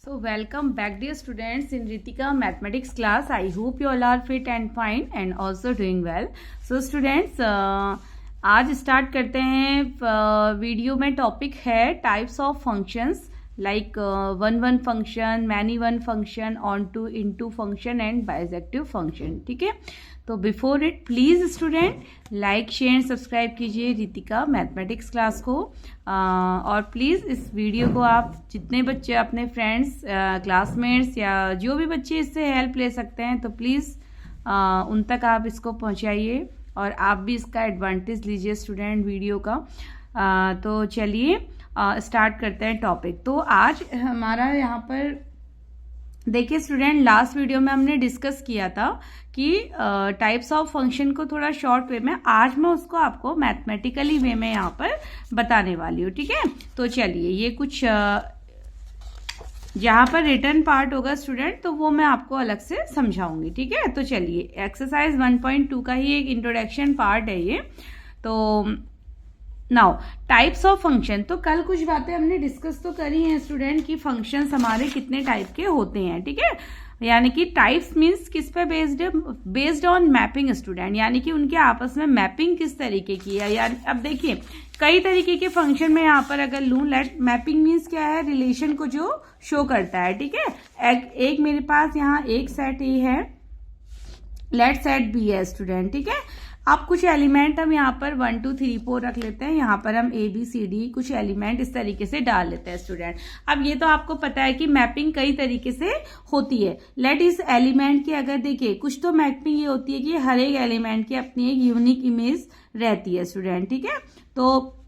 So welcome back dear students in Ritika mathematics class. I hope you all are fit and fine and also doing well. So students आज start करते हैं video में topic है types of functions like one function, many one function, onto into function and bijective function. ठीक है, तो before it please student like share subscribe कीजिए Ritika mathematics class को और प्लीज़ इस वीडियो को आप जितने बच्चे अपने फ्रेंड्स, क्लासमेट्स या जो भी बच्चे इससे हेल्प ले सकते हैं तो प्लीज़ उन तक आप इसको पहुंचाइए और आप भी इसका एडवांटेज लीजिए स्टूडेंट वीडियो का. तो चलिए स्टार्ट करते हैं टॉपिक. तो आज हमारा यहाँ पर देखिए स्टूडेंट, लास्ट वीडियो में हमने डिस्कस किया था कि टाइप्स ऑफ फंक्शन को थोड़ा शॉर्ट वे में, आज मैं उसको आपको मैथमेटिकली वे में यहाँ पर बताने वाली हूँ. ठीक है, तो चलिए ये कुछ जहाँ पर रिटर्न पार्ट होगा स्टूडेंट तो वो मैं आपको अलग से समझाऊंगी. ठीक है, तो चलिए एक्सरसाइज 1.2 का ही एक इंट्रोडक्शन पार्ट है ये. तो नाउ टाइप्स ऑफ फंक्शन, तो कल कुछ बातें हमने डिस्कस तो करी हैं स्टूडेंट कि फंक्शंस हमारे कितने टाइप के होते हैं. ठीक है, यानी कि टाइप्स मीन्स किस पे बेस्ड है, बेस्ड ऑन मैपिंग स्टूडेंट, यानी कि उनके आपस में मैपिंग किस तरीके की है. यानी अब देखिए कई तरीके के फंक्शन में यहाँ पर अगर लूँ, लेट मैपिंग मीन्स क्या है, रिलेशन को जो शो करता है. ठीक है, एक मेरे पास यहाँ एक सेट ए है, लेट सेट बी है स्टूडेंट. ठीक है, अब कुछ एलिमेंट हम यहाँ पर 1 2 3 4 रख लेते हैं. यहाँ पर हम ए बी सी डी कुछ एलिमेंट इस तरीके से डाल लेते हैं स्टूडेंट. अब ये तो आपको पता है कि मैपिंग कई तरीके से होती है. लेट इस एलिमेंट की अगर देखिए कुछ तो मैपिंग ये होती है कि हर एक एलिमेंट की अपनी एक यूनिक इमेज रहती है स्टूडेंट. ठीक है, तो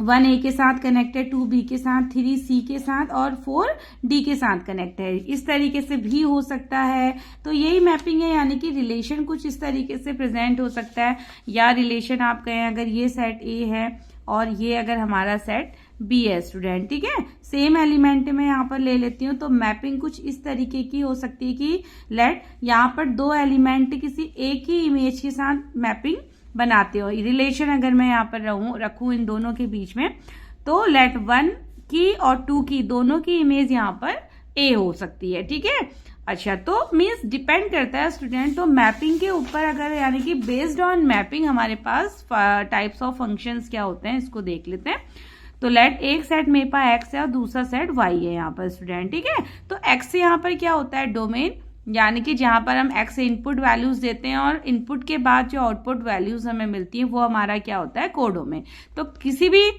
1 ए के साथ कनेक्टेड, 2 बी के साथ, 3 सी के साथ और 4 डी के साथ कनेक्टेड. इस तरीके से भी हो सकता है. तो यही मैपिंग है, यानी कि रिलेशन कुछ इस तरीके से प्रेजेंट हो सकता है. या रिलेशन आप कहें अगर ये सेट ए है और ये अगर हमारा सेट बी है स्टूडेंट. ठीक है, सेम एलिमेंट में यहाँ पर ले लेती हूँ तो मैपिंग कुछ इस तरीके की हो सकती है कि लेट यहाँ पर दो एलिमेंट किसी एक ही इमेज के साथ मैपिंग बनाते हो. रिलेशन अगर मैं यहाँ पर रखूं इन दोनों के बीच में, तो लेट 1 की और 2 की दोनों की इमेज यहाँ पर ए हो सकती है. ठीक है, अच्छा तो मीन्स डिपेंड करता है स्टूडेंट. तो मैपिंग के ऊपर अगर, यानी कि बेस्ड ऑन मैपिंग हमारे पास टाइप्स ऑफ फंक्शंस क्या होते हैं इसको देख लेते हैं. तो लेट एक सेट मेरे पास एक्स है और दूसरा सेट वाई है यहाँ पर स्टूडेंट. ठीक है, तो एक्स से यहाँ पर क्या होता है, डोमेन, यानी कि जहां पर हम एक्स इनपुट वैल्यूज देते हैं और इनपुट के बाद जो आउटपुट वैल्यूज हमें मिलती हैं वो हमारा क्या होता है, कोडोमेन. तो किसी भी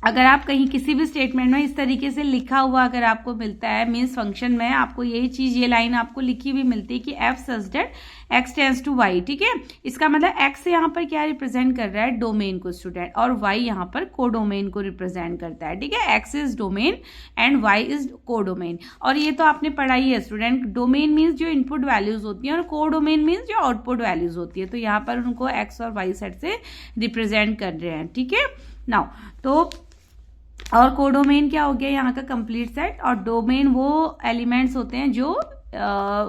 अगर आप कहीं किसी भी स्टेटमेंट में इस तरीके से लिखा हुआ अगर आपको मिलता है, मीन्स फंक्शन में आपको यही चीज, ये लाइन आपको लिखी हुई मिलती है कि F such that X tends to Y. ठीक है, इसका मतलब एक्स यहाँ पर क्या रिप्रेजेंट कर रहा है, डोमेन को स्टूडेंट, और वाई यहाँ पर कोडोमेन को रिप्रेजेंट करता है. ठीक है, X is domain and Y is codomain. और ये तो आपने पढ़ाई है स्टूडेंट, डोमेन मीन्स जो इनपुट वैल्यूज होती हैं और कोडोमेन मीन्स जो आउटपुट वैल्यूज होती है. तो यहाँ पर उनको एक्स और वाई सेट से रिप्रेजेंट कर रहे हैं. ठीक है, नाउ तो और कोडोमेन क्या हो गया यहाँ का कंप्लीट सेट, और डोमेन वो एलिमेंट्स होते हैं जो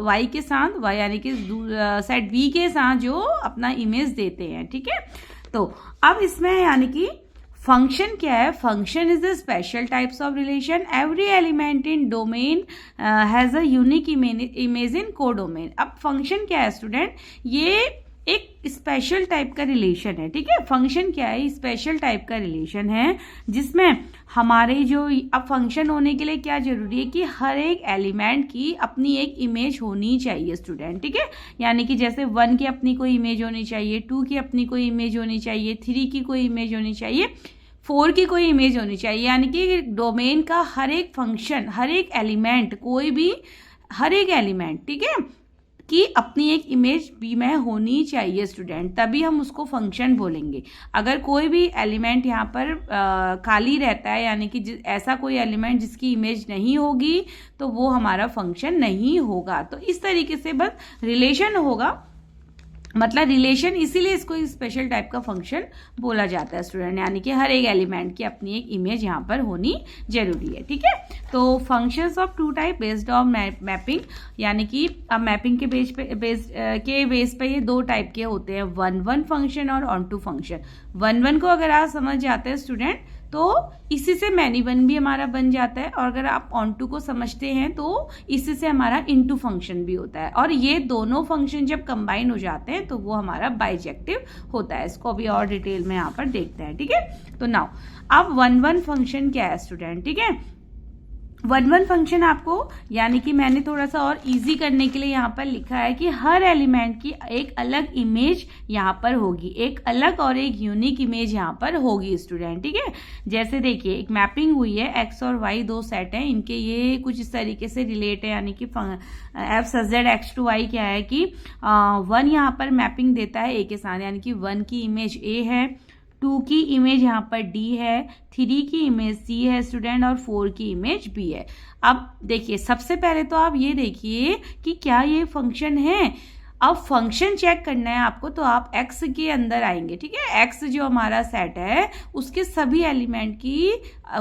वाई के साथ, वाई यानी कि सेट वी के साथ जो अपना इमेज देते हैं. ठीक है, तो अब इसमें यानी कि फंक्शन क्या है, function is a special types of relation. Every element in domain has a unique image in codomain. अब फंक्शन क्या है स्टूडेंट, ये एक स्पेशल टाइप का रिलेशन है. ठीक है, फंक्शन क्या है, स्पेशल टाइप का रिलेशन है जिसमें हमारे जो, अब फंक्शन होने के लिए क्या जरूरी है कि हर एक एलिमेंट की अपनी एक इमेज होनी चाहिए स्टूडेंट. ठीक है, यानी कि जैसे 1 की अपनी कोई इमेज होनी चाहिए, 2 की अपनी कोई इमेज होनी चाहिए, 3 की कोई इमेज होनी चाहिए, 4 की कोई इमेज होनी चाहिए. यानी कि डोमेन का हर एक फंक्शन, हर एक एलिमेंट, कोई भी हर एक एलिमेंट, ठीक है, कि अपनी एक इमेज बी में होनी चाहिए स्टूडेंट, तभी हम उसको फंक्शन बोलेंगे. अगर कोई भी एलिमेंट यहाँ पर खाली रहता है, यानी कि ऐसा कोई एलिमेंट जिसकी इमेज नहीं होगी तो वो हमारा फंक्शन नहीं होगा. तो इस तरीके से बस रिलेशन होगा, मतलब रिलेशन, इसीलिए इसको स्पेशल टाइप का फंक्शन बोला जाता है स्टूडेंट. यानी कि हर एक एलिमेंट की अपनी एक इमेज यहाँ पर होनी जरूरी है. ठीक है, तो functions of two type based on mapping, यानी कि अब मैपिंग के बेस पे ये दो टाइप के होते हैं, वन फंक्शन और ऑन टू फंक्शन. वन को अगर आप समझ जाते हैं स्टूडेंट तो इसी से मैनी वन भी हमारा बन जाता है, और अगर आप ऑन टू को समझते हैं तो इसी से हमारा इनटू फंक्शन भी होता है, और ये दोनों फंक्शन जब कंबाइन हो जाते हैं तो वो हमारा बाइजेक्टिव होता है। इसको अभी और डिटेल में यहाँ पर देखते हैं, ठीक है। तो नाउ अब वन वन फंक्शन क्या है स्टूडेंट, ठीक है। वन वन फंक्शन आपको, यानी कि मैंने थोड़ा सा और इजी करने के लिए यहाँ पर लिखा है कि हर एलिमेंट की एक अलग इमेज यहाँ पर होगी, एक अलग और एक यूनिक इमेज यहाँ पर होगी स्टूडेंट, ठीक है। जैसे देखिए एक मैपिंग हुई है, एक्स और वाई दो सेट हैं, इनके ये कुछ इस तरीके से रिलेट है, यानी कि F such that X to Y क्या है कि वन यहाँ पर मैपिंग देता है ए के साथ, यानी कि वन की इमेज ए है, 2 की इमेज यहाँ पर D है, 3 की इमेज C है स्टूडेंट, और 4 की इमेज B है। अब देखिए सबसे पहले तो आप ये देखिए कि क्या ये फंक्शन है। अब फंक्शन चेक करना है आपको, तो आप x के अंदर आएंगे, ठीक है। x जो हमारा सेट है उसके सभी एलिमेंट की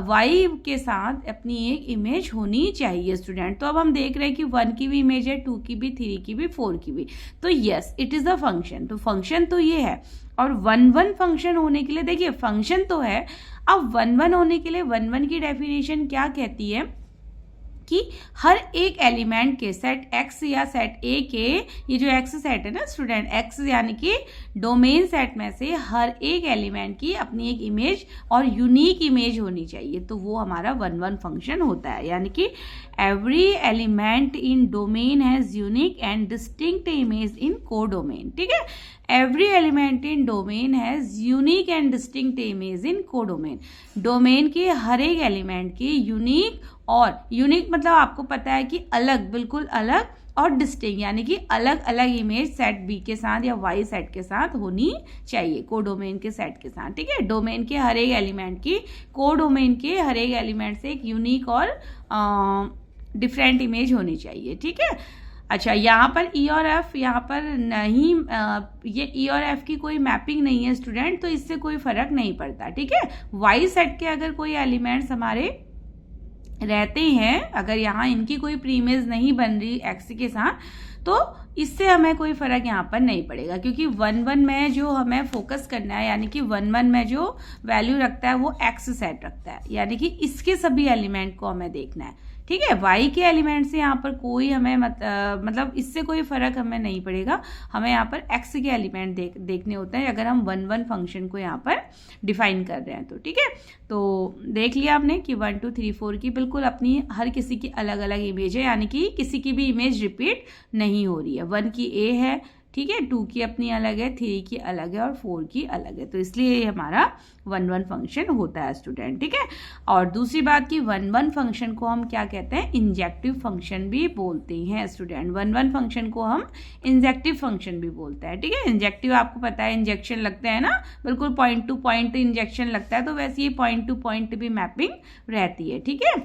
y के साथ अपनी एक इमेज होनी चाहिए स्टूडेंट। तो अब हम देख रहे हैं कि 1 की भी इमेज है, 2 की भी, 3 की भी, 4 की भी, तो yes it is a function. तो फंक्शन तो ये है, और वन वन फंक्शन होने के लिए देखिए फंक्शन तो है, अब वन वन होने के लिए वन वन की डेफिनेशन क्या कहती है कि हर एक एलिमेंट के सेट x या सेट A के, ये जो x सेट है ना स्टूडेंट, x यानी कि डोमेन सेट में से हर एक एलिमेंट की अपनी एक इमेज और यूनिक इमेज होनी चाहिए, तो वो हमारा वन वन फंक्शन होता है। यानी कि every element in domain has unique and distinct image in codomain, ठीक है। Every element in domain has unique and distinct image in codomain. Domain के हर एक एलिमेंट की यूनिक, और यूनिक मतलब आपको पता है कि अलग, बिल्कुल अलग, और डिस्टिंक्ट यानी कि अलग अलग इमेज सेट बी के साथ या वाई सेट के साथ होनी चाहिए, कोडोमेन के सेट के साथ, ठीक है। डोमेन के हर एक एलिमेंट की कोडोमेन के हर एक एलिमेंट से एक यूनिक और डिफरेंट इमेज होनी चाहिए, ठीक है। अच्छा, यहाँ पर ई और एफ यहाँ पर नहीं, ये ई और एफ की कोई मैपिंग नहीं है स्टूडेंट, तो इससे कोई फर्क नहीं पड़ता, ठीक है। वाई सेट के अगर कोई एलिमेंट्स हमारे रहते हैं, अगर यहाँ इनकी कोई प्रीइमेज नहीं बन रही एक्स के साथ, तो इससे हमें कोई फर्क यहाँ पर नहीं पड़ेगा, क्योंकि वन वन में जो हमें फोकस करना है, यानी कि वन वन में जो वैल्यू रखता है वो एक्स सेट रखता है, यानी कि इसके सभी एलिमेंट को हमें देखना है, ठीक है। वाई के एलिमेंट से यहाँ पर कोई हमें मतलब इससे कोई फर्क हमें नहीं पड़ेगा, हमें यहाँ पर एक्स के एलिमेंट देखने होते हैं अगर हम वन वन फंक्शन को यहाँ पर डिफाइन कर रहे हैं तो, ठीक है। तो देख लिया आपने कि 1 2 3 4 की बिल्कुल अपनी हर किसी की अलग अलग इमेज है, यानी कि किसी की भी इमेज रिपीट नहीं हो रही है। 1 की ए है, ठीक है, 2 की अपनी अलग है, 3 की अलग है, और 4 की अलग है, तो इसलिए ये हमारा वन वन फंक्शन होता है स्टूडेंट, ठीक है। और दूसरी बात कि वन वन फंक्शन को हम क्या कहते हैं, इंजेक्टिव फंक्शन भी बोलते हैं स्टूडेंट। वन वन फंक्शन को हम इंजेक्टिव फंक्शन भी बोलते हैं, ठीक है। इंजेक्टिव आपको पता है इंजेक्शन लगता है ना, बिल्कुल पॉइंट टू पॉइंट इंजेक्शन लगता है, तो वैसे ये पॉइंट टू पॉइंट भी मैपिंग रहती है, ठीक है।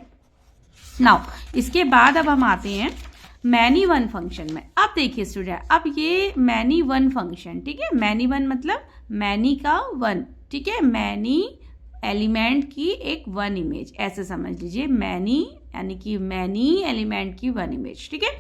नाउ इसके बाद अब हम आते हैं मैनी वन फंक्शन में। अब देखिए स्टूडेंट, अब ये मैनी वन फंक्शन, ठीक है, मैनी वन मतलब मैनी का वन, ठीक है, मैनी एलिमेंट की एक वन इमेज, ऐसे समझ लीजिए, मैनी यानी कि मैनी एलिमेंट की वन इमेज, ठीक है।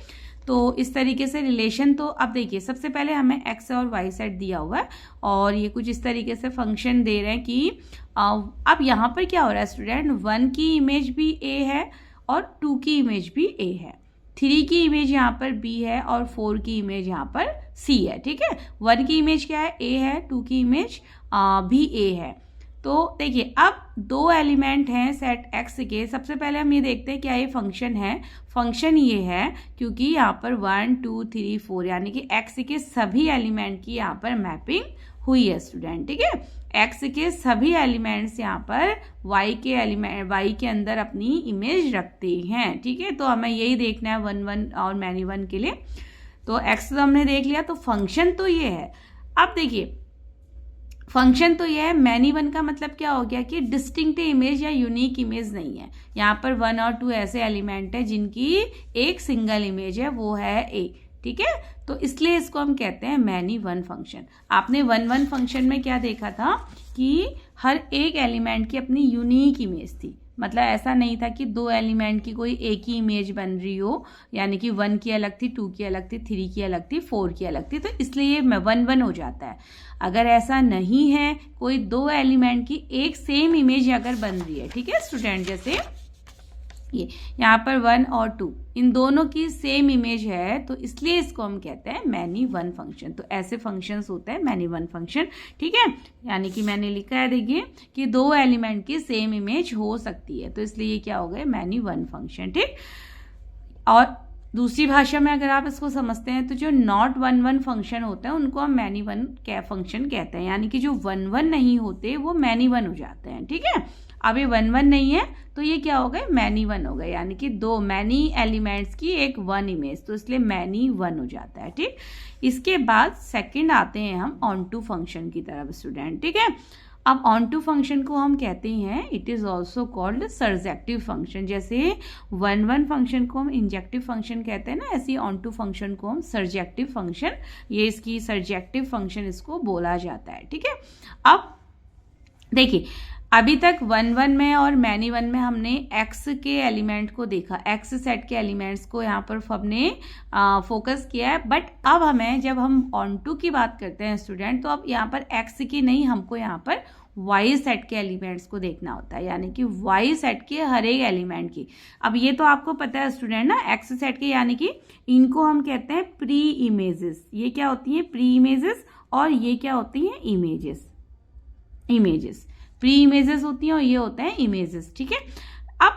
तो इस तरीके से रिलेशन, तो अब देखिए सबसे पहले हमें एक्स और वाई सेट दिया हुआ है, और ये कुछ इस तरीके से फंक्शन दे रहे हैं कि अब यहाँ पर क्या हो रहा है स्टूडेंट, 1 की इमेज भी ए है और 2 की इमेज भी ए है, 3 की इमेज यहाँ पर B है, और 4 की इमेज यहाँ पर C है, ठीक है। 1 की इमेज क्या है, A है, 2 की इमेज भी A है। तो देखिए अब दो एलिमेंट हैं सेट X के, सबसे पहले हम ये देखते हैं क्या ये फंक्शन है। फंक्शन ये है क्योंकि यहाँ पर 1 2 3 4 यानी कि X के सभी एलिमेंट की यहाँ पर मैपिंग हुई है स्टूडेंट, ठीक है। एक्स के सभी एलिमेंट्स यहाँ पर वाई के अंदर अपनी इमेज रखते हैं, ठीक है। तो हमें यही देखना है वन वन और मैनी वन के लिए। तो एक्स तो हमने देख लिया, तो फंक्शन तो ये है। अब देखिए फंक्शन तो ये है, मैनी वन का मतलब क्या हो गया कि डिस्टिंक्ट इमेज या यूनिक इमेज नहीं है। यहाँ पर 1 और 2 ऐसे एलिमेंट है जिनकी एक सिंगल इमेज है, वो है ए, ठीक है। तो इसलिए इसको हम कहते हैं मैनी वन फंक्शन। आपने वन वन फंक्शन में क्या देखा था कि हर एक एलिमेंट की अपनी यूनिक इमेज थी, मतलब ऐसा नहीं था कि दो एलिमेंट की कोई एक ही इमेज बन रही हो, यानी कि 1 की अलग थी, 2 की अलग थी, 3 की अलग थी, 4 की अलग थी, तो इसलिए 1 हो जाता है। अगर ऐसा नहीं है, कोई दो एलिमेंट की एक सेम इमेज अगर बन रही है, ठीक है स्टूडेंट, जैसे ये यहाँ पर 1 और 2 इन दोनों की सेम इमेज है, तो इसलिए इसको हम कहते हैं मैनी वन फंक्शन। तो ऐसे फंक्शंस होते हैं मैनी वन फंक्शन, ठीक है। यानी कि मैंने लिखा है, देखिए कि दो एलिमेंट की सेम इमेज हो सकती है, तो इसलिए ये क्या हो गए, मैनी वन फंक्शन, ठीक। और दूसरी भाषा में अगर आप इसको समझते हैं तो जो नॉट 1 फंक्शन होते हैं उनको हम मैनी वन फंक्शन कहते हैं, यानी कि जो 1 नहीं होते वो मैनी वन हो जाते हैं, ठीक है। अब ये 1 नहीं है तो ये क्या हो गए, मैनी वन हो गए, यानी कि दो मैनी एलिमेंट्स की एक 1 इमेज, तो इसलिए मैनी वन हो जाता है, ठीक। इसके बाद सेकंड आते हैं हम ऑन टू फंक्शन की तरफ स्टूडेंट, ठीक है। अब ऑन टू फंक्शन को हम कहते हैं, it is also called surjective function. जैसे 1 फंक्शन को हम इंजेक्टिव फंक्शन कहते हैं ना, ऐसे ऑन टू फंक्शन को हम सर्जेक्टिव फंक्शन, ये इसकी सर्जेक्टिव फंक्शन इसको बोला जाता है, ठीक है। अब देखिए अभी तक 1 में और मैनी वन में हमने एक्स के एलिमेंट को देखा, एक्स सेट के एलिमेंट्स को यहाँ पर हमने फोकस किया है, बट अब हमें जब हम ऑन टू की बात करते हैं स्टूडेंट, तो अब यहाँ पर एक्स की नहीं, हमको यहाँ पर वाई सेट के एलिमेंट्स को देखना होता है, यानी कि वाई सेट के हर एक एलिमेंट की। अब ये तो आपको पता है स्टूडेंट ना, एक्स सेट के, यानी कि इनको हम कहते हैं प्री इमेजेस। ये क्या होती है, प्री इमेजेस, और ये क्या होती है, इमेजेस। प्री इमेजेस होती हैं और ये होते हैं इमेजेस, ठीक है। अब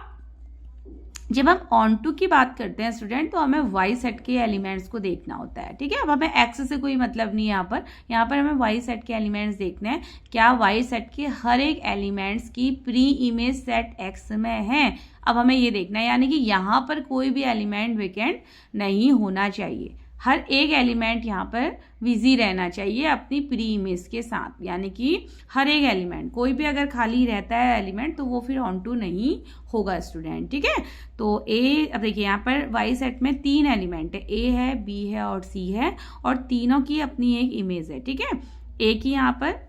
जब हम ऑन टू की बात करते हैं स्टूडेंट, तो हमें वाई सेट के एलिमेंट्स को देखना होता है, ठीक है। अब हमें एक्स से कोई मतलब नहीं, यहाँ पर हमें वाई सेट के एलिमेंट्स देखने हैं। क्या वाई सेट के हर एक एलिमेंट्स की प्री इमेज सेट एक्स में है, अब हमें ये देखना है, यानी कि यहाँ पर कोई भी एलिमेंट वेकेंट नहीं होना चाहिए, हर एक एलिमेंट यहाँ पर बिजी रहना चाहिए अपनी प्री इमेज के साथ, यानी कि हर एक एलिमेंट, कोई भी अगर खाली रहता है एलिमेंट तो वो फिर ऑन टू नहीं होगा स्टूडेंट, ठीक है। तो ए, अब देखिए यहाँ पर वाई सेट में 3 एलिमेंट है, ए है, बी है और सी है, और तीनों की अपनी एक इमेज है, ठीक है। ए की यहाँ पर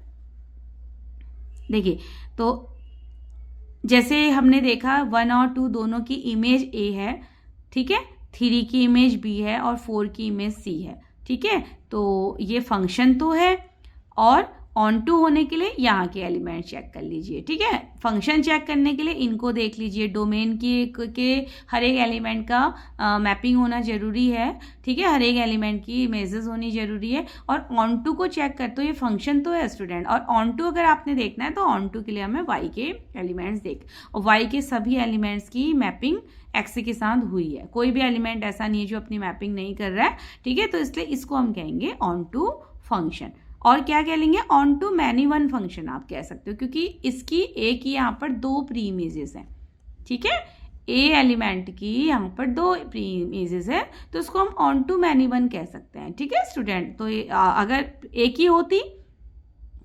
देखिए, तो जैसे हमने देखा 1 और 2 दोनों की इमेज ए है, ठीक है, 3 की इमेज बी है और 4 की इमेज सी है, ठीक है। तो ये फंक्शन तो है, और ऑन टू होने के लिए यहाँ के एलिमेंट चेक कर लीजिए, ठीक है। फंक्शन चेक करने के लिए इनको देख लीजिए, डोमेन के हर एक एलिमेंट का मैपिंग होना जरूरी है, ठीक है, हर एक एलिमेंट की इमेजेस होनी जरूरी है। और ऑन टू को चेक कर, तो ये फंक्शन तो है स्टूडेंट, और ऑन टू अगर आपने देखना है तो ऑन टू के लिए हमें वाई के एलिमेंट्स देख, और वाई के सभी एलिमेंट्स की मैपिंग एक्स के साथ हुई है, कोई भी एलिमेंट ऐसा नहीं है जो अपनी मैपिंग नहीं कर रहा है, ठीक है। तो इसलिए इसको हम कहेंगे ऑन टू फंक्शन, और क्या कह लेंगे, onto many one function आप कह सकते हो, क्योंकि इसकी ए की यहाँ पर 2 प्री इमेजेस हैं, ठीक है। ए एलिमेंट की यहाँ पर 2 प्री इमेजेस है, तो इसको हम ऑन टू मैनी वन कह सकते हैं, ठीक है स्टूडेंट। तो अगर एक ही होती,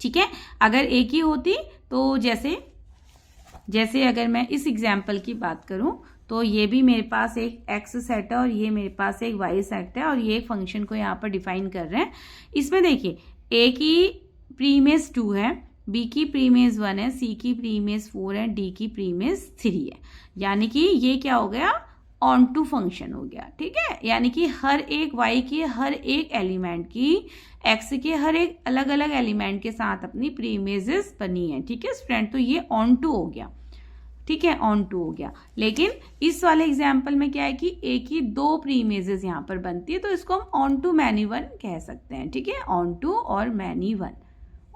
ठीक है, अगर एक ही होती तो जैसे अगर मैं इस एग्जाम्पल की बात करूं, तो ये भी मेरे पास एक एक्स सेट है और ये मेरे पास एक वाई सेट है, और ये एक फंक्शन को यहाँ पर डिफाइन कर रहे हैं। इसमें देखिए ए की प्री इमेज 2 है, बी की प्री इमेज 1 है, सी की प्री इमेज 4 है, डी की प्री इमेज 3 है, यानी कि ये क्या हो गया, ऑन टू फंक्शन हो गया, ठीक है। यानी कि हर एक वाई के हर एक एलिमेंट की एक्स के हर एक अलग अलग एलिमेंट के साथ अपनी प्री इमेजेस बनी है, ठीक है स्टूडेंट। तो ये ऑन टू हो गया, ठीक है, ऑन टू हो गया। लेकिन इस वाले एग्जाम्पल में क्या है कि ए की 2 प्री इमेजेस यहाँ पर बनती है, तो इसको हम ऑन टू मैनी वन कह सकते हैं, ठीक है, ऑन टू और many one,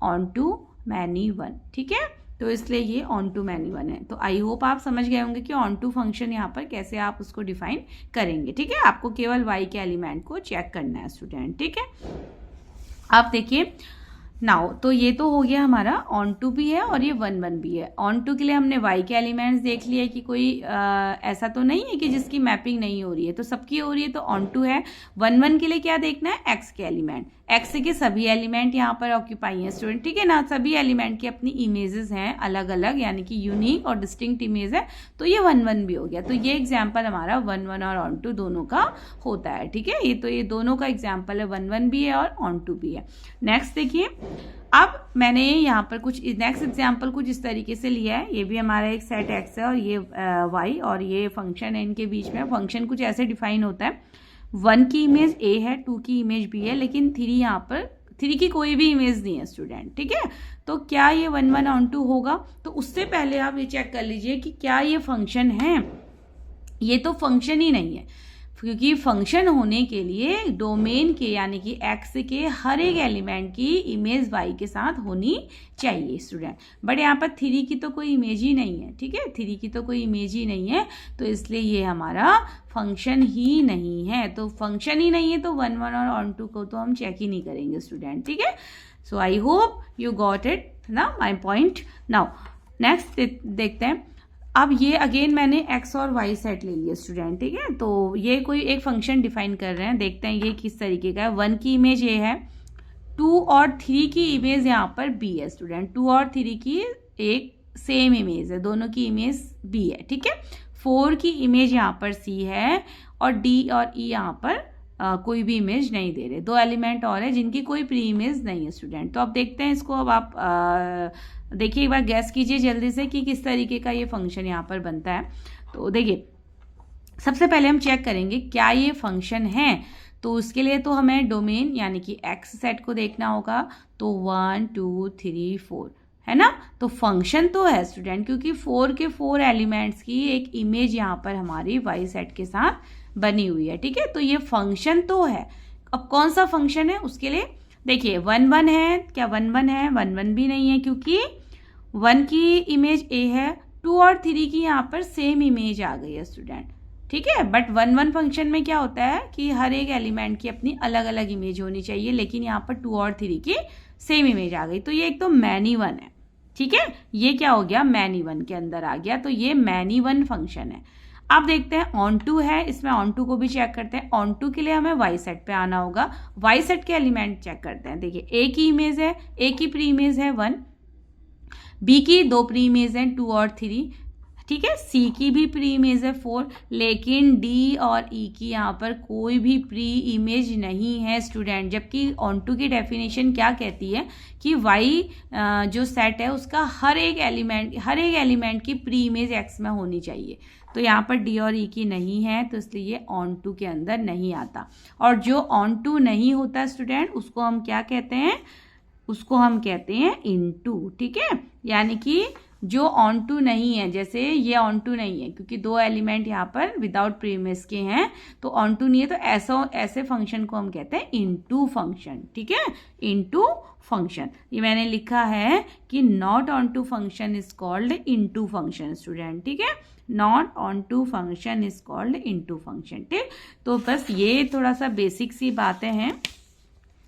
onto many one, ठीक है। तो इसलिए ये ऑन टू मैनी वन है। तो आई होप आप समझ गए होंगे कि ऑन टू फंक्शन यहाँ पर कैसे आप उसको डिफाइन करेंगे, ठीक है। आपको केवल वाई के एलिमेंट को चेक करना है स्टूडेंट, ठीक है। आप देखिए नाउ, तो ये तो हो गया हमारा ऑन टू भी है और ये 1 भी है। ऑन टू के लिए हमने वाई के एलिमेंट्स देख लिया कि कोई ऐसा तो नहीं है कि जिसकी मैपिंग नहीं हो रही है, तो सबकी हो रही है, तो ऑन टू है। 1 के लिए क्या देखना है, एक्स के एलिमेंट, एक्स के सभी एलिमेंट यहाँ पर ऑक्यूपाई हैं स्टूडेंट, ठीक है ना, सभी एलिमेंट की अपनी इमेजेस हैं अलग अलग, यानी कि यूनिक और डिस्टिंक्ट इमेज है, तो ये 1 1 भी हो गया। तो ये एग्जाम्पल हमारा 1 1 और ऑन टू दोनों का होता है, ठीक है। ये दोनों का एग्जाम्पल है, 1 1 भी है और ऑन टू भी है। नेक्स्ट देखिए, अब मैंने यहाँ पर कुछ नेक्स्ट एग्जाम्पल कुछ इस तरीके से लिया है। ये भी हमारा एक सेट एक्स है और ये वाई और ये फंक्शन है, इनके बीच में फंक्शन कुछ ऐसे डिफाइन होता है, 1 की इमेज ए है, 2 की इमेज बी है, लेकिन 3 यहाँ पर 3 की कोई भी इमेज नहीं है स्टूडेंट, ठीक है। तो क्या ये 1 1 ऑन टू होगा? तो उससे पहले आप ये चेक कर लीजिए कि क्या ये फंक्शन है। ये तो फंक्शन ही नहीं है, क्योंकि फंक्शन होने के लिए डोमेन के यानी कि एक्स के हर एक एलिमेंट की इमेज वाई के साथ होनी चाहिए स्टूडेंट। बट यहाँ पर 3 की तो कोई इमेज ही नहीं है, ठीक है, 3 की तो कोई इमेज ही नहीं है, तो इसलिए ये हमारा फंक्शन ही नहीं है। तो फंक्शन ही नहीं है तो 1 1 और ऑन टू को तो हम चेक ही नहीं करेंगे स्टूडेंट, ठीक है। So I hope you got it ना माई पॉइंट। नाउ नेक्स्ट देखते हैं। अब ये अगेन मैंने एक्स और वाई सेट ले लिया स्टूडेंट, ठीक है। तो ये कोई एक फंक्शन डिफाइन कर रहे हैं, देखते हैं ये किस तरीके का है। 1 की इमेज ए है, 2 और 3 की इमेज यहाँ पर बी है स्टूडेंट, 2 और 3 की एक सेम इमेज है, दोनों की इमेज बी है, ठीक है। 4 की इमेज यहाँ पर सी है और डी और ई यहाँ पर कोई भी इमेज नहीं दे रहे। 2 एलिमेंट और है जिनकी कोई प्री इमेज नहीं है स्टूडेंट। तो अब देखते हैं इसको, अब आप देखिए एक बार गैस कीजिए जल्दी से कि किस तरीके का ये फंक्शन यहाँ पर बनता है। तो देखिए सबसे पहले हम चेक करेंगे क्या ये फंक्शन है। तो उसके लिए तो हमें डोमेन यानी कि एक्स सेट को देखना होगा। तो 1 2 3 4 है ना, तो फंक्शन तो है स्टूडेंट, क्योंकि 4 के 4 एलिमेंट्स की एक इमेज यहाँ पर हमारी वाई सेट के साथ बनी हुई है, ठीक है। तो ये फंक्शन तो है। अब कौन सा फंक्शन है उसके लिए देखिए 1 1 है, क्या 1 1 है? 1 1 भी नहीं है, क्योंकि 1 की इमेज ए है, 2 और 3 की यहाँ पर सेम इमेज आ गई है स्टूडेंट, ठीक है। बट 1 1 फंक्शन में क्या होता है कि हर एक एलिमेंट की अपनी अलग अलग इमेज होनी चाहिए, लेकिन यहाँ पर 2 और 3 की सेम इमेज आ गई। तो ये एक तो मैनी वन है, ठीक है, ये क्या हो गया मैनी वन के अंदर आ गया, तो ये मैनी वन फंक्शन है। अब देखते हैं ऑन टू है, इसमें ऑन टू को भी चेक करते हैं। ऑन टू के लिए हमें वाई सेट पे आना होगा, वाई सेट के एलिमेंट चेक करते हैं। देखिए ए की इमेज है, ए की प्री इमेज है 1, बी की 2 प्री इमेज है 2 और 3, ठीक है, सी की भी प्री इमेज है 4, लेकिन डी और ई की यहाँ पर कोई भी प्री इमेज नहीं है स्टूडेंट। जबकि ऑन टू की डेफिनेशन क्या कहती है कि वाई जो सेट है उसका हर एक एलिमेंट की प्री इमेज एक्स में होनी चाहिए। तो यहाँ पर डी और ई की नहीं है, तो इसलिए ये ऑन टू के अंदर नहीं आता। और जो ऑन टू नहीं होता स्टूडेंट उसको हम क्या कहते हैं? उसको हम कहते हैं इनटू, ठीक है। यानी कि जो ऑन टू नहीं है, जैसे ये ऑन टू नहीं है क्योंकि 2 एलिमेंट यहाँ पर विदाउट प्रीमिस के हैं, तो ऑन टू नहीं है, तो ऐसे फंक्शन को हम कहते हैं इनटू फंक्शन, ठीक है, इनटू फंक्शन। ये मैंने लिखा है कि not onto function is called into function student, ठीक है, not onto function is called into function, ठीक। तो बस ये थोड़ा सा बेसिक सी बातें हैं,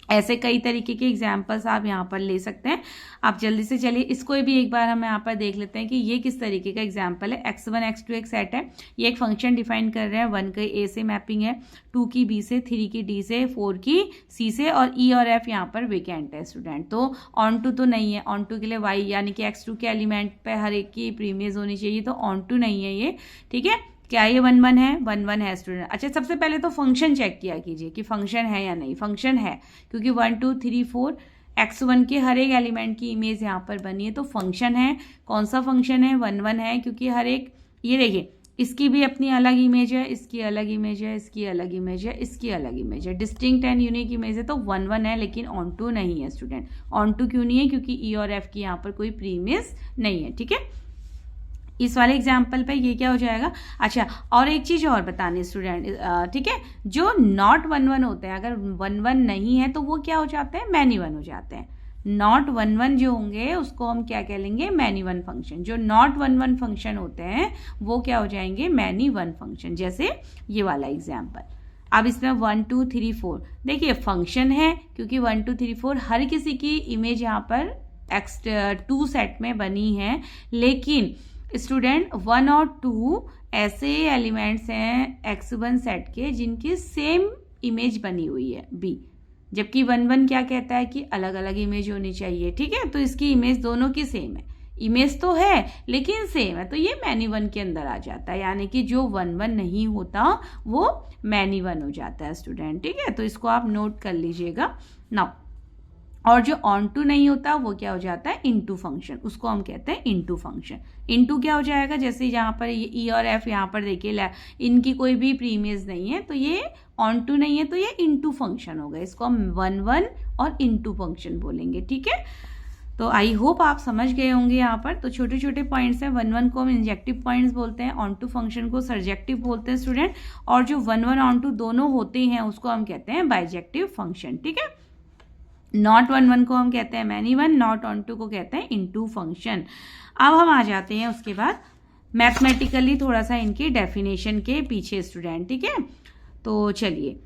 ऐसे कई तरीके के एग्जाम्पल्स आप यहाँ पर ले सकते हैं। आप जल्दी से चलिए इसको भी एक बार हम यहाँ पर देख लेते हैं कि ये किस तरीके का एग्जाम्पल है। x1 x2 एक सेट है, ये एक फंक्शन डिफाइन कर रहे हैं, 1 की a से मैपिंग है, 2 की b से, 3 की d से, 4 की c से, और e और f यहाँ पर वेकेंट है स्टूडेंट। तो ऑन टू तो नहीं है, ऑन टू के लिए y यानी कि x2 के एलिमेंट पे हर एक की प्रीमियस होनी चाहिए, तो ऑन टू नहीं है ये, ठीक है। क्या ये 1 1 है? 1 1 है स्टूडेंट। अच्छा, सबसे पहले तो फंक्शन चेक किया कीजिए कि फंक्शन है या नहीं। फंक्शन है क्योंकि 1 2 3 4 x1 के हर एक एलिमेंट की इमेज यहाँ पर बनी है, तो फंक्शन है। कौन सा फंक्शन है? 1 1 है, क्योंकि हर एक, ये देखिए इसकी भी अपनी अलग इमेज है, इसकी अलग इमेज है, इसकी अलग इमेज है, इसकी अलग इमेज है, डिस्टिंक्ट एंड यूनिक इमेज है, तो 1 1 है, लेकिन ऑन टू नहीं है स्टूडेंट। ऑन टू क्यों नहीं है? क्योंकि ई और एफ की यहाँ पर कोई प्री इमेज नहीं है, ठीक है। इस वाले एग्जाम्पल पे ये क्या हो जाएगा? अच्छा, और एक चीज और बतानी स्टूडेंट, ठीक है, जो नॉट 1 1 होते हैं, अगर 1 1 नहीं है तो वो क्या हो जाते हैं? मैनी वन हो जाते हैं। नॉट 1 1 जो होंगे उसको हम क्या कह लेंगे? Many one function. जो नॉट 1 1 फंक्शन होते हैं वो क्या हो जाएंगे? Many one function. जैसे ये वाला एग्जाम्पल। अब इसमें 1 2 3 4 देखिए फंक्शन है, क्योंकि 1 2 3 4 हर किसी की इमेज यहाँ पर x2 सेट में बनी है, लेकिन स्टूडेंट 1 और 2 ऐसे एलिमेंट्स हैं x1 सेट के जिनकी सेम इमेज बनी हुई है b, जबकि 1 क्या कहता है कि अलग अलग इमेज होनी चाहिए, ठीक है। तो इसकी इमेज दोनों की सेम है, इमेज तो है लेकिन सेम है, तो ये मैनी वन के अंदर आ जाता है, यानी कि जो 1 नहीं होता वो मैनी वन हो जाता है स्टूडेंट, ठीक है। तो इसको आप नोट कर लीजिएगा नाउ। और जो ऑन टू नहीं होता वो क्या हो जाता है, इनटू फंक्शन, उसको हम कहते हैं इनटू फंक्शन। इनटू क्या हो जाएगा, जैसे यहाँ पर ये ई और एफ यहाँ पर देखिए इनकी कोई भी प्रीमेज नहीं है, तो ये ऑन टू नहीं है, तो ये इनटू फंक्शन होगा, इसको हम 1 और इनटू फंक्शन बोलेंगे, ठीक है। तो आई होप आप समझ गए होंगे यहाँ पर। तो छोटे छोटे पॉइंट्स हैं, 1 को हम इंजेक्टिव पॉइंट्स बोलते हैं, ऑन टू फंक्शन को सर्जेक्टिव बोलते हैं स्टूडेंट, और जो 1 ऑन टू दोनों होते हैं उसको हम कहते हैं बाइजेक्टिव फंक्शन, ठीक है। नॉट 1 को हम कहते हैं many one, not onto को कहते हैं इनटू फंक्शन। अब हम आ जाते हैं उसके बाद मैथमेटिकली थोड़ा सा इनकी डेफिनेशन के पीछे स्टूडेंट, ठीक है। तो चलिए,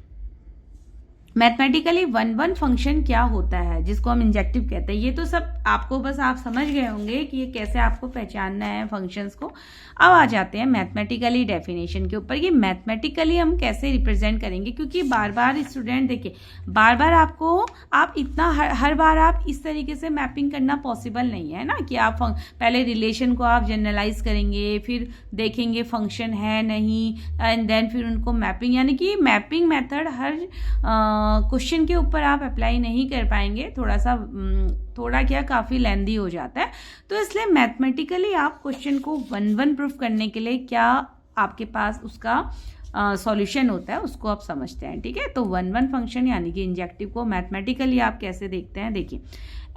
मैथमेटिकली 1 फंक्शन क्या होता है जिसको हम इंजेक्टिव कहते हैं, ये तो सब आपको बस आप समझ गए होंगे कि ये कैसे आपको पहचानना है फंक्शंस को। अब आ जाते हैं मैथमेटिकली डेफिनेशन के ऊपर कि मैथमेटिकली हम कैसे रिप्रेजेंट करेंगे, क्योंकि बार बार स्टूडेंट देखिए, बार बार आपको आप इतना हर बार आप इस तरीके से मैपिंग करना पॉसिबल नहीं है ना, कि आप पहले रिलेशन को आप जनरलाइज करेंगे, फिर देखेंगे फंक्शन है नहीं, एंड देन फिर उनको मैपिंग, यानी कि मैपिंग मेथड हर क्वेश्चन के ऊपर आप अप्लाई नहीं कर पाएंगे, थोड़ा क्या काफ़ी लेंदी हो जाता है। तो इसलिए मैथमेटिकली आप क्वेश्चन को 1 प्रूफ करने के लिए क्या आपके पास उसका सॉल्यूशन होता है उसको आप समझते हैं, ठीक है। तो 1 फंक्शन यानी कि इंजेक्टिव को मैथमेटिकली आप कैसे देखते हैं, देखिए,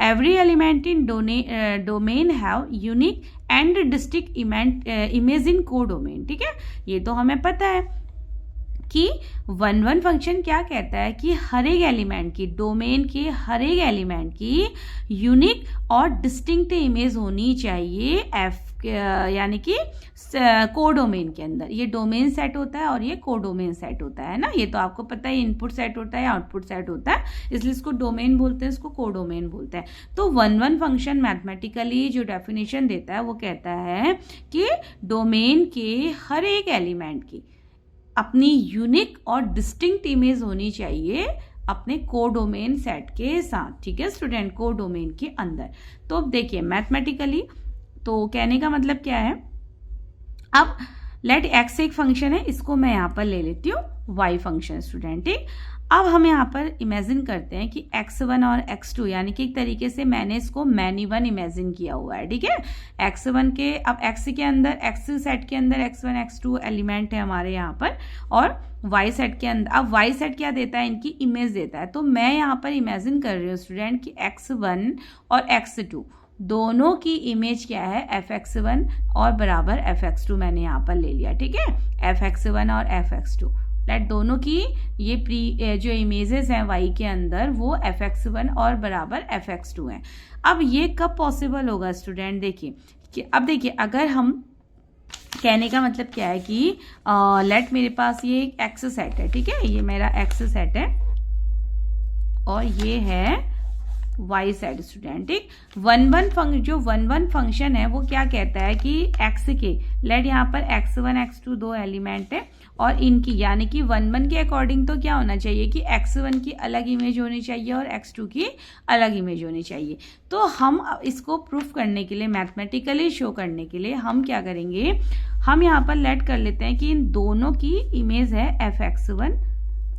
every element in domain have unique and distinct image in को डोमेन, ठीक है। ये तो हमें पता है कि 1 फंक्शन क्या कहता है कि हर एक एलिमेंट की, डोमेन के हर एक एलिमेंट की यूनिक और डिस्टिंक्ट इमेज होनी चाहिए यानी कि कोडोमेन के अंदर। ये डोमेन सेट होता है और ये कोडोमेन सेट होता है ना, ये तो आपको पता है, इनपुट सेट होता है, आउटपुट सेट होता है, इसलिए इसको डोमेन बोलते हैं, इसको कोडोमेन बोलते हैं। तो 1 फंक्शन मैथमेटिकली जो डेफिनेशन देता है वो कहता है कि डोमेन के हर एक एलिमेंट की अपनी यूनिक और डिस्टिंक्ट इमेज होनी चाहिए अपने कोडोमेन सेट के साथ, ठीक है स्टूडेंट, कोडोमेन के अंदर। तो अब देखिए मैथमेटिकली तो कहने का मतलब क्या है, अब लेट एक्स एक फंक्शन है, इसको मैं यहां पर ले लेती हूँ वाई फंक्शन स्टूडेंट, ठीक। अब हम यहाँ पर इमेजिन करते हैं कि x1 और x2, यानी कि एक तरीके से मैंने इसको मैनी वन इमेजिन किया हुआ है, ठीक है। x1 के, अब x के अंदर, x सेट के अंदर x1 x2 एलिमेंट है हमारे यहाँ पर, और y सेट के अंदर, अब y सेट क्या देता है, इनकी इमेज देता है। तो मैं यहाँ पर इमेजिन कर रही हूँ स्टूडेंट कि x1 और x2 दोनों की इमेज क्या है, fx1 और बराबर fx2 मैंने यहाँ पर ले लिया, ठीक है, fx1 और fx2, लेट दोनों की ये जो इमेजेस हैं y के अंदर वो fx1 और बराबर fx2 हैं। अब ये कब पॉसिबल होगा स्टूडेंट, देखिए कि अब देखिए, अगर हम, कहने का मतलब क्या है कि लेट मेरे पास ये एक x सेट है, ठीक है, ये मेरा x सेट है और ये है y सेट स्टूडेंट, ठीक। 1 फंक्शन है वो क्या कहता है कि x के, लेट यहाँ पर x1 x2 दो एलिमेंट है और इनकी, यानी कि 1 के अकॉर्डिंग तो क्या होना चाहिए कि x1 की अलग इमेज होनी चाहिए और x2 की अलग इमेज होनी चाहिए। तो हम इसको प्रूफ करने के लिए, मैथमेटिकली शो करने के लिए हम क्या करेंगे, हम यहाँ पर लेट कर लेते हैं कि इन दोनों की इमेज है fx1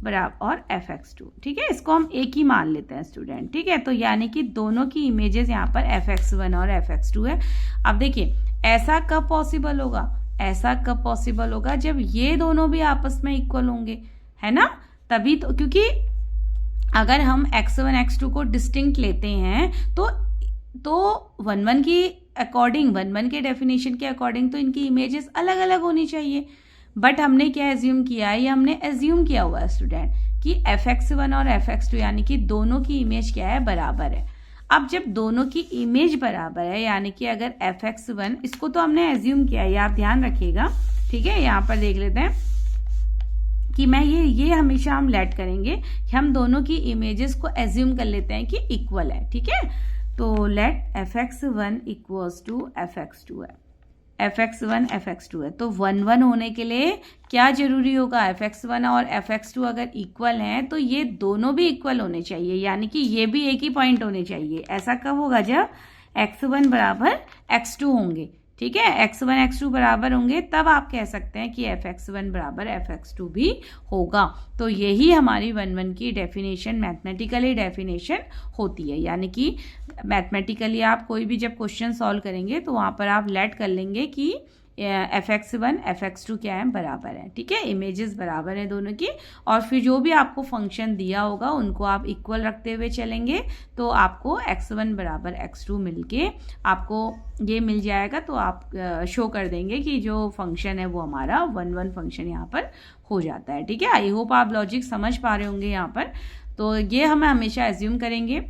बराबर और fx2, ठीक है, इसको हम एक ही मान लेते हैं स्टूडेंट, ठीक है। तो यानी कि दोनों की इमेजेस यहाँ पर fx1 और fx2 है। अब देखिए ऐसा कब पॉसिबल होगा, ऐसा कब पॉसिबल होगा जब ये दोनों भी आपस में इक्वल होंगे, है ना, तभी तो, क्योंकि अगर हम x1 x2 को डिस्टिंक्ट लेते हैं तो 1 की अकॉर्डिंग, 1 के डेफिनेशन के अकॉर्डिंग तो इनकी इमेजेस अलग अलग होनी चाहिए, बट हमने क्या एज्यूम किया है, ये हमने एज्यूम किया हुआ है स्टूडेंट कि fx1 और fx2 यानी कि दोनों की इमेज क्या है, बराबर है। अब जब दोनों की इमेज बराबर है, यानी कि अगर fx1, इसको तो हमने एज्यूम किया है, आप ध्यान रखिएगा, ठीक है। यहाँ पर देख लेते हैं कि मैं ये हमेशा हम लेट करेंगे कि हम दोनों की इमेजेस को एज्यूम कर लेते हैं कि इक्वल है, ठीक है। तो late fx1 equals to fx2 है, fx1 fx2 है, तो 1 1 होने के लिए क्या जरूरी होगा, fx1 और fx2 अगर इक्वल हैं तो ये दोनों भी इक्वल होने चाहिए, यानी कि ये भी एक ही पॉइंट होने चाहिए। ऐसा कब होगा, जब x1 बराबर x2 होंगे, ठीक है, x1 x2 बराबर होंगे, तब आप कह सकते हैं कि fx1 बराबर fx2 भी होगा। तो यही हमारी 1 1 की डेफिनेशन, मैथमेटिकली डेफिनेशन होती है। यानी कि मैथमेटिकली आप कोई भी जब क्वेश्चन सॉल्व करेंगे तो वहाँ पर आप लेट कर लेंगे कि fx1 fx2 क्या है, बराबर है, ठीक है, इमेजेस बराबर हैं दोनों की, और फिर जो भी आपको फंक्शन दिया होगा उनको आप इक्वल रखते हुए चलेंगे, तो आपको x1 बराबर x2 मिलके आपको ये मिल जाएगा। तो आप शो कर देंगे कि जो फंक्शन है वो हमारा 1 1 फंक्शन यहाँ पर हो जाता है, ठीक है। आई होप आप लॉजिक समझ पा रहे होंगे यहाँ पर। तो ये हम हमेशा एज्यूम करेंगे,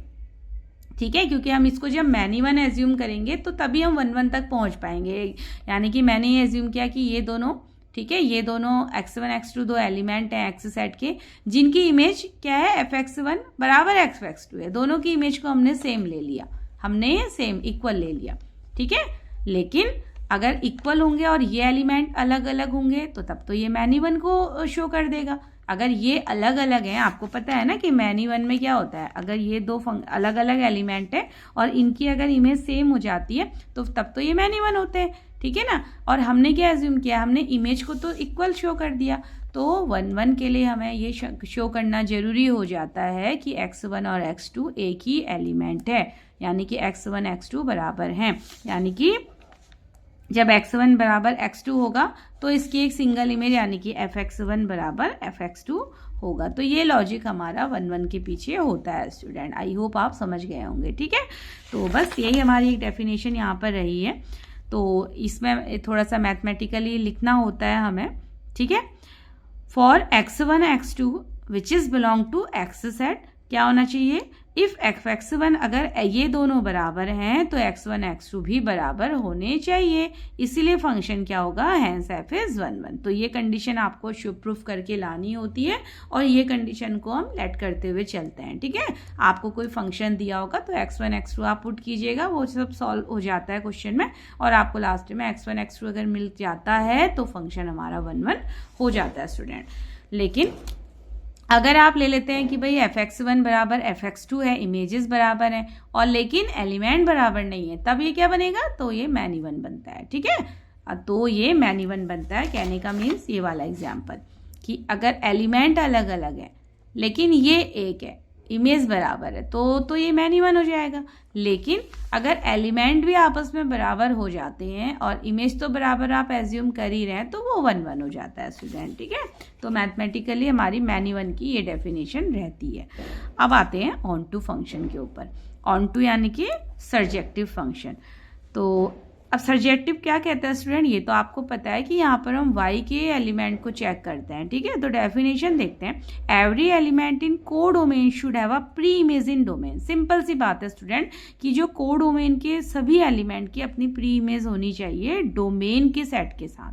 ठीक है, क्योंकि हम इसको जब मैनी वन एज्यूम करेंगे तो तभी हम 1 1 तक पहुंच पाएंगे। यानी कि मैंने ये एज्यूम किया कि ये दोनों, ठीक है, ये दोनों x1 x2 दो एलिमेंट हैं एक्स सेट के, जिनकी इमेज क्या है, fx1 बराबर fx2 है। दोनों की इमेज को हमने सेम ले लिया, हमने सेम इक्वल ले लिया, ठीक है। लेकिन अगर इक्वल होंगे और ये एलिमेंट अलग अलग होंगे तो तब तो ये मैनी वन को शो कर देगा। अगर ये अलग अलग हैं, आपको पता है ना कि मैनी वन में क्या होता है, अगर ये दो अलग अलग एलिमेंट है और इनकी अगर इमेज सेम हो जाती है तो तब तो ये मैनी वन होते हैं, ठीक है ना। और हमने क्या एज्यूम किया, हमने इमेज को तो इक्वल शो कर दिया। तो 1 1 के लिए हमें ये शो करना जरूरी हो जाता है कि x1 और x2 एक ही एलिमेंट है, यानी कि x1 x2 बराबर हैं। यानी कि जब x1 बराबर x2 होगा तो इसकी एक सिंगल इमेज यानी कि fx1 बराबर fx2 होगा। तो ये लॉजिक हमारा 1 1 के पीछे होता है स्टूडेंट। आई होप आप समझ गए होंगे, ठीक है। तो बस यही हमारी एक डेफिनेशन यहाँ पर रही है। तो इसमें थोड़ा सा मैथमेटिकली लिखना होता है हमें, ठीक है। For x1 x2 which is belong to x set क्या होना चाहिए, इफ fx1 अगर ये दोनों बराबर हैं तो x1 x2 भी बराबर होने चाहिए, इसीलिए फंक्शन क्या होगा, हैंस f इज 1 1। तो ये कंडीशन आपको शुभ प्रूफ करके लानी होती है और ये कंडीशन को हम लेट करते हुए चलते हैं, ठीक है। आपको कोई फंक्शन दिया होगा तो x1 x2 आप पुट कीजिएगा, वो सब सॉल्व हो जाता है क्वेश्चन में, और आपको लास्ट में x1 x2 अगर मिल जाता है तो फंक्शन हमारा 1 1 हो जाता है स्टूडेंट। लेकिन अगर आप ले लेते हैं कि भाई fx1 बराबर fx2 है, इमेजेस बराबर हैं और लेकिन एलिमेंट बराबर नहीं है, तब ये क्या बनेगा, तो ये मैनी वन बनता है, ठीक है। तो ये मैनी वन बनता है, कहने का मीन्स ये वाला एग्जाम्पल कि अगर एलिमेंट अलग अलग है लेकिन ये एक है, इमेज बराबर है, तो ये मैनी वन हो जाएगा। लेकिन अगर एलिमेंट भी आपस में बराबर हो जाते हैं और इमेज तो बराबर आप एज्यूम कर ही रहे हैं तो वो 1 1 हो जाता है स्टूडेंट, ठीक है। तो मैथमेटिकली हमारी मैनी वन की ये डेफिनेशन रहती है। अब आते हैं ऑन टू फंक्शन के ऊपर। ऑन टू यानी कि सर्जेक्टिव फंक्शन। तो अब सर्जेक्टिव क्या कहता है स्टूडेंट, ये तो आपको पता है कि यहाँ पर हम y के एलिमेंट को चेक करते हैं, ठीक है। तो डेफिनेशन देखते हैं, every element in codomain should have a pre image in domain. Simple सी बात है स्टूडेंट कि जो को डोमेन के सभी एलिमेंट की अपनी प्री इमेज होनी चाहिए डोमेन के सेट के साथ।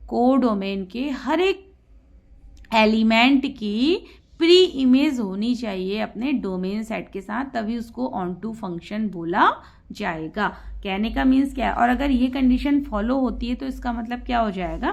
को डोमेन के हर एक एलिमेंट की प्री इमेज होनी चाहिए अपने डोमेन सेट के साथ, तभी उसको ऑन टू फंक्शन बोला जाएगा। कहने का मीन्स क्या है, और अगर ये कंडीशन फॉलो होती है तो इसका मतलब क्या हो जाएगा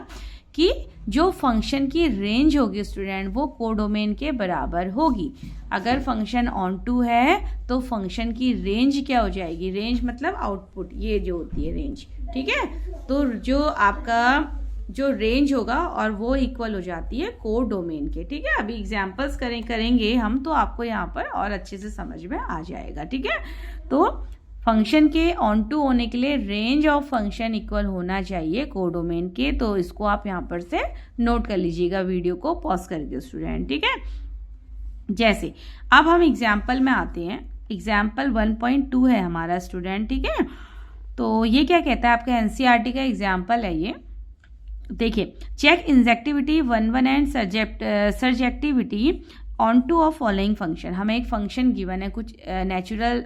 कि जो फंक्शन की रेंज होगी स्टूडेंट वो कोडोमेन के बराबर होगी। अगर फंक्शन ऑन टू है तो फंक्शन की रेंज क्या हो जाएगी, रेंज मतलब आउटपुट, ये जो होती है रेंज, ठीक है। तो जो आपका जो रेंज होगा और वो इक्वल हो जाती है को डोमेन के, ठीक है। अभी एग्जांपल्स करेंगे हम तो आपको यहाँ पर और अच्छे से समझ में आ जाएगा, ठीक है। तो फंक्शन के ऑन टू होने के लिए रेंज ऑफ फंक्शन इक्वल होना चाहिए को डोमेन के। तो इसको आप यहाँ पर से नोट कर लीजिएगा वीडियो को पॉज करके स्टूडेंट, ठीक है। जैसे अब हम एग्जाम्पल में आते हैं, एग्जाम्पल 1.2 है हमारा स्टूडेंट, ठीक है। तो ये क्या कहता है, आपका एनसीईआरटी का एग्जाम्पल है ये। देखिए, check injectivity 1 1 and surjectivity onto of following function. हमें एक फंक्शन गिवन है कुछ नेचुरल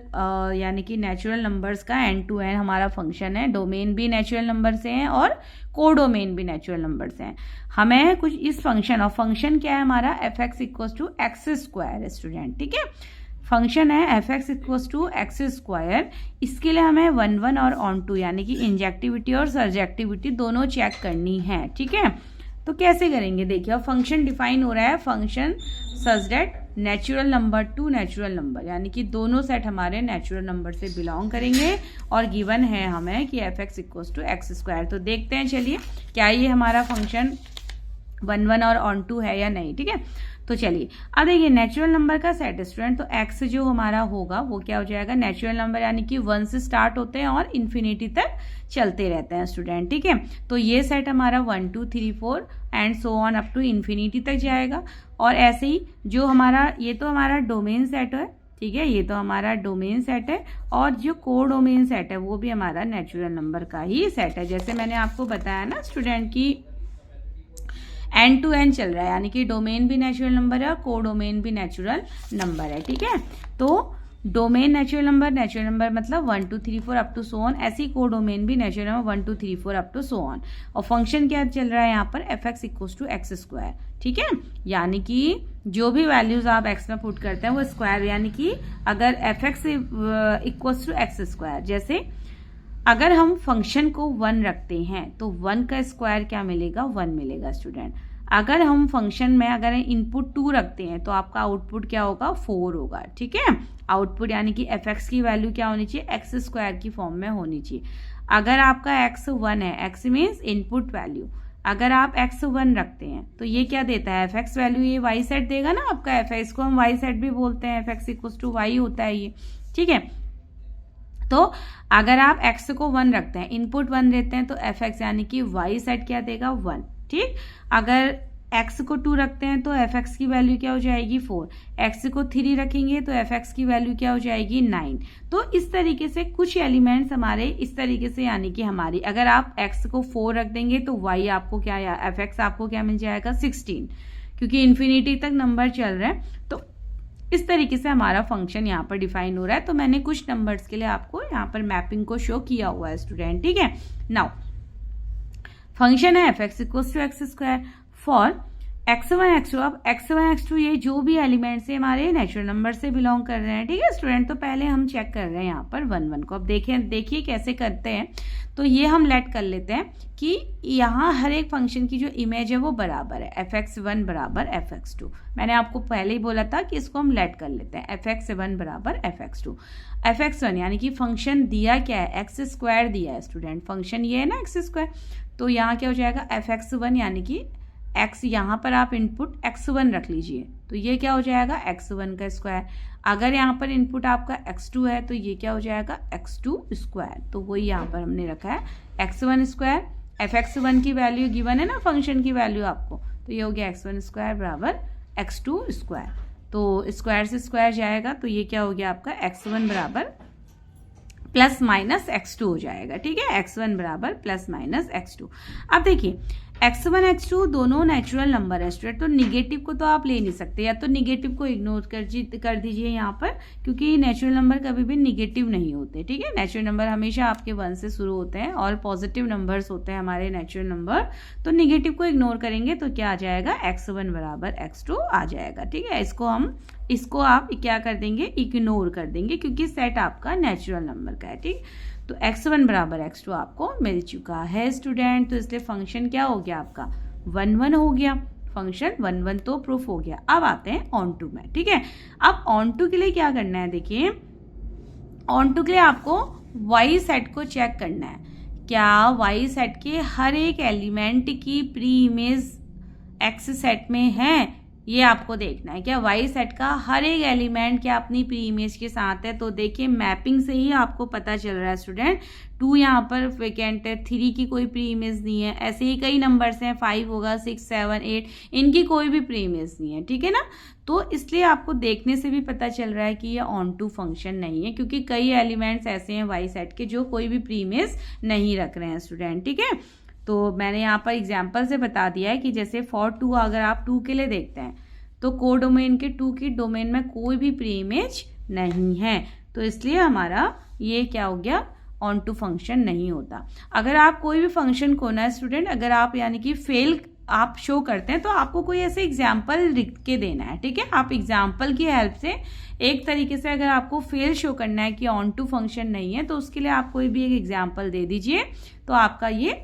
यानी कि नेचुरल नंबर्स का एन टू एन हमारा फंक्शन है, डोमेन भी नेचुरल नंबर से हैं और को डोमेन भी नेचुरल नंबर से हैं। हमें कुछ इस फंक्शन, और फंक्शन क्या है हमारा, F X equal to X square है स्टूडेंट, ठीक है। फंक्शन है F X equals to X square, इसके लिए हमें 1 1 और ऑन टू यानी कि इंजेक्टिविटी और सर्जेक्टिविटी दोनों चेक करनी है, ठीक है। तो कैसे करेंगे, देखिए अब फंक्शन डिफाइन हो रहा है, function such that natural number two natural number, यानी कि दोनों सेट हमारे नेचुरल नंबर से बिलोंग करेंगे और गिवन है हमें कि F X equals to X square. तो देखते हैं चलिए क्या ये हमारा फंक्शन 1 1 और ऑन टू है या नहीं, ठीक है। तो चलिए अब देखिए नेचुरल नंबर का सेट स्टूडेंट, तो एक्स जो हमारा होगा वो क्या हो जाएगा, नेचुरल नंबर यानी कि 1 से स्टार्ट होते हैं और इन्फिनिटी तक चलते रहते हैं स्टूडेंट, ठीक है। तो ये सेट हमारा 1 2 3 4 and so on up to infinity तक जाएगा। और ऐसे ही जो हमारा ये तो हमारा डोमेन सेट है, ठीक है, ये तो हमारा डोमेन सेट है, और जो को डोमेन सेट है वो भी हमारा नेचुरल नंबर का ही सेट है। जैसे मैंने आपको बताया ना स्टूडेंट की एंड टू एंड चल रहा है, यानी कि डोमेन भी नेचुरल नंबर है और को डोमेन भी नेचुरल नंबर है, ठीक है। तो डोमेन नेचुरल नंबर मतलब 1 2 3 4 अप टू सो ऑन, ऐसी को डोमेन भी natural number 1 2 3 4 up to so on. और फंक्शन क्या चल रहा है यहाँ पर, F X equals to X square, ठीक है, यानी कि जो भी वैल्यूज आप एक्स में पुट करते हैं वो स्क्वायर, यानी कि अगर F X equals to X square, जैसे अगर हम फंक्शन को 1 रखते हैं तो 1 का स्क्वायर क्या मिलेगा, 1 मिलेगा स्टूडेंट। अगर हम फंक्शन में अगर इनपुट 2 रखते हैं तो आपका आउटपुट क्या होगा, 4 होगा, ठीक है। आउटपुट यानी कि एफ एक्स की वैल्यू क्या होनी चाहिए, एक्स स्क्वायर की फॉर्म में होनी चाहिए। अगर आपका एक्स 1 है, एक्स मीन्स इनपुट वैल्यू, अगर आप एक्स 1 रखते हैं तो ये क्या देता है, एफ एक्स वैल्यू ये वाई सेट देगा ना आपका, एफ एक्स को हम वाई सेट भी बोलते हैं, F X equals to Y होता है ये, ठीक है। तो अगर आप x को 1 रखते हैं, इनपुट 1 देते हैं तो एफ एक्स यानी कि y सेट क्या देगा, 1, ठीक। अगर x को 2 रखते हैं तो एफ एक्स की वैल्यू क्या हो जाएगी, 4, x को 3 रखेंगे तो एफ एक्स की वैल्यू क्या हो जाएगी, 9। तो इस तरीके से कुछ एलिमेंट्स हमारे इस तरीके से, यानी कि हमारी अगर आप x को 4 रख देंगे तो y आपको क्या, एफ एक्स आपको क्या मिल जाएगा, 16, क्योंकि इन्फिनिटी तक नंबर चल रहा है। तो इस तरीके से हमारा फंक्शन यहाँ पर डिफाइन हो रहा है। तो मैंने कुछ नंबर्स के लिए आपको यहाँ पर मैपिंग को शो किया हुआ है स्टूडेंट, ठीक है। नाउ फंक्शन है F X equals to X square for x1 x2, अब x1 x2 ये जो भी एलिमेंट्स है हमारे नेचुरल नंबर से बिलोंग कर रहे हैं, ठीक है स्टूडेंट। तो पहले हम चेक कर रहे हैं यहाँ पर 1 1 को। अब देखिए कैसे करते हैं। तो ये हम लेट कर लेते हैं कि यहाँ हर एक फंक्शन की जो इमेज है वो बराबर है, fx1 बराबर fx2। मैंने आपको पहले ही बोला था कि इसको हम लेट कर लेते हैं, fx1 बराबर fx2। fx1 यानी कि फंक्शन दिया क्या है, एक्स स्क्वायर दिया है स्टूडेंट, फंक्शन ये है ना एक्स स्क्वायर। तो यहाँ क्या हो जाएगा, fx1 यानी कि x, यहाँ पर आप इनपुट x1 रख लीजिए तो ये क्या हो जाएगा, x1 का स्क्वायर। अगर यहाँ पर इनपुट आपका x2 है तो ये क्या हो जाएगा, x2 स्क्वायर। तो वही यहाँ पर हमने रखा है x1 स्क्वायर, fx1 की वैल्यू गिवन है ना फंक्शन की वैल्यू आपको, तो ये हो गया x1 स्क्वायर बराबर x2 स्क्वायर। तो स्क्वायर से स्क्वायर जाएगा तो ये क्या हो गया आपका, x1 बराबर प्लस माइनस x2 हो जाएगा, ठीक है, x1 बराबर प्लस माइनस x2। अब देखिए x1 x2 दोनों नेचुरल नंबर है स्टूडेंट, तो निगेटिव को तो आप ले नहीं सकते, या तो निगेटिव को इग्नोर कर दीजिए यहाँ पर, क्योंकि नेचुरल नंबर कभी भी निगेटिव नहीं होते, ठीक है। नेचुरल नंबर हमेशा आपके 1 से शुरू होते हैं और पॉजिटिव नंबर्स होते हैं हमारे नेचुरल नंबर। तो निगेटिव को इग्नोर करेंगे तो क्या आ जाएगा, x1 बराबर x2 आ जाएगा, ठीक है। इसको आप क्या कर देंगे, इग्नोर कर देंगे, क्योंकि सेट आपका नेचुरल नंबर का है, ठीक। तो x1 बराबर x2 आपको मिल चुका है स्टूडेंट। तो इसलिए फंक्शन क्या हो गया आपका, 1 1 हो गया, फंक्शन 1 1 तो प्रूफ हो गया। अब आते हैं ऑन टू में, ठीक है। अब ऑन टू के लिए क्या करना है, देखिए ऑन टू के लिए आपको y सेट को चेक करना है। क्या y सेट के हर एक एलिमेंट की प्री इमेज x सेट में है, ये आपको देखना है। क्या y सेट का हर एक एलिमेंट क्या अपनी प्री इमेज के साथ है, तो देखिए मैपिंग से ही आपको पता चल रहा है स्टूडेंट। 2 यहाँ पर वेकेंट है, 3 की कोई प्री इमेज नहीं है, ऐसे ही कई नंबर्स हैं, 5 होगा, 6 7 8, इनकी कोई भी प्री इमेज नहीं है, ठीक है ना। तो इसलिए आपको देखने से भी पता चल रहा है कि ये ऑन टू फंक्शन नहीं है, क्योंकि कई एलिमेंट्स ऐसे हैं y सेट के जो कोई भी प्री इमेज नहीं रख रहे हैं स्टूडेंट, ठीक है। तो मैंने यहाँ पर एग्जाम्पल से बता दिया है कि जैसे फॉर 2 अगर आप 2 के लिए देखते हैं तो को डोमेन के 2 की डोमेन में कोई भी प्री इमेज नहीं है, तो इसलिए हमारा ये क्या हो गया, ऑन टू फंक्शन नहीं होता। अगर आप कोई भी फंक्शन को ना स्टूडेंट, अगर आप यानी कि फेल आप शो करते हैं तो आपको कोई ऐसे एग्जाम्पल लिख के देना है, ठीक है। आप एग्जाम्पल की हेल्प से एक तरीके से अगर आपको फेल शो करना है कि ऑन टू फंक्शन नहीं है तो उसके लिए आप कोई भी एक एग्जाम्पल दे दीजिए तो आपका ये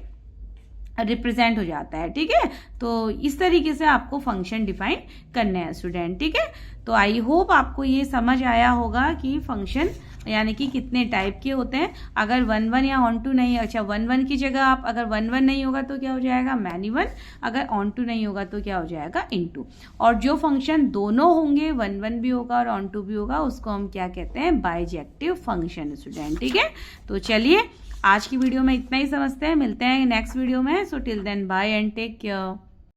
रिप्रेजेंट हो जाता है, ठीक है। तो इस तरीके से आपको फंक्शन डिफाइन करने हैं स्टूडेंट, ठीक है। तो आई होप आपको ये समझ आया होगा कि फंक्शन यानी कि कितने टाइप के होते हैं। अगर 1 1 या ऑन टू नहीं, अच्छा 1 1 की जगह आप अगर 1 1 नहीं होगा तो क्या हो जाएगा मैनी वन, अगर ऑन टू नहीं होगा तो क्या हो जाएगा इनटू। और जो फंक्शन दोनों होंगे 1 1 भी होगा और ऑन टू भी होगा उसको हम क्या कहते हैं बाइजेक्टिव फंक्शन स्टूडेंट, ठीक है। तो चलिए आज की वीडियो में इतना ही समझते हैं, मिलते हैं नेक्स्ट वीडियो में। So till then bye and take care.